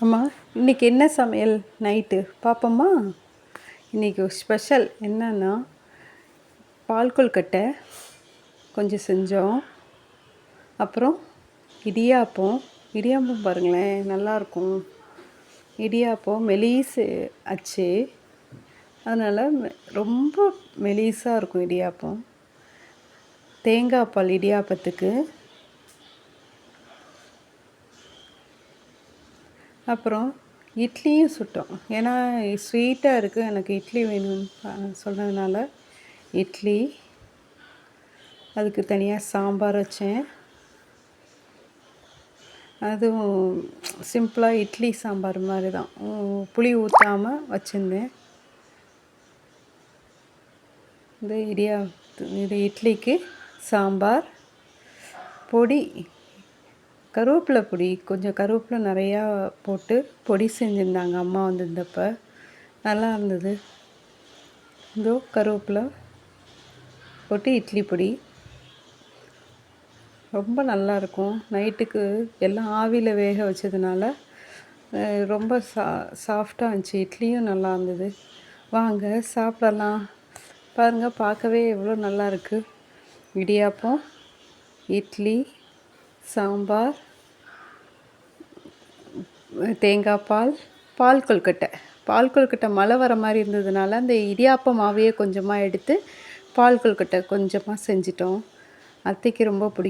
அம்மா, இன்றைக்கி என்ன சமையல் நைட்டு பார்ப்போம்மா? இன்றைக்கி ஒரு ஸ்பெஷல் என்னன்னா, பால் கொழுக்கட்டை கொஞ்சம் செஞ்சோம். அப்புறம் இடியாப்பம் பாருங்களேன், நல்லாயிருக்கும். இடியாப்பம் மெலிசு ஆச்சு, அதனால் ரொம்ப மெலிசாக இருக்கும் இடியாப்பம். தேங்காய் பால் இடியாப்பத்துக்கு. அப்புறம் இட்லியும் சுட்டோம். ஏன்னா ஸ்வீட்டாக இருக்குது, எனக்கு இட்லி வேணும்னு சொன்னதுனால இட்லி, அதுக்கு தனியாக சாம்பார் வச்சேன். அதுவும் சிம்பிளாக இட்லி சாம்பார் மாதிரி தான், புளி ஊற்றாமல் வச்சுருந்தேன். இது இட்லிக்கு சாம்பார், பொடி, கருவேப்பிலை பொடி, கொஞ்சம் கருவேப்பிலை நிறையா போட்டு பொடி செஞ்சுருந்தாங்க அம்மா வந்திருந்தப்போ, நல்லா இருந்தது. இதோ கருவேப்பிலை போட்டு இட்லி பொடி ரொம்ப நல்லாயிருக்கும். நைட்டுக்கு எல்லாம் ஆவியில் வேக வச்சதுனால ரொம்ப சாஃப்டாக இருந்துச்சு. இட்லியும் நல்லா இருந்தது. வாங்க சாப்பிடலாம். பாருங்கள், பார்க்கவே எவ்வளோ நல்லா இருக்குது. இடியாப்பம், இட்லி, சாம்பார், தேங்காய் பால், பால் கொழுக்கட்டை மழை வர மாதிரி இருந்ததுனால அந்த இடியாப்ப மாவையே கொஞ்சமாக எடுத்து பால் கொழுக்கட்டை கொஞ்சமாக செஞ்சிட்டோம். அத்தைக்கு ரொம்ப பிடிக்கும்.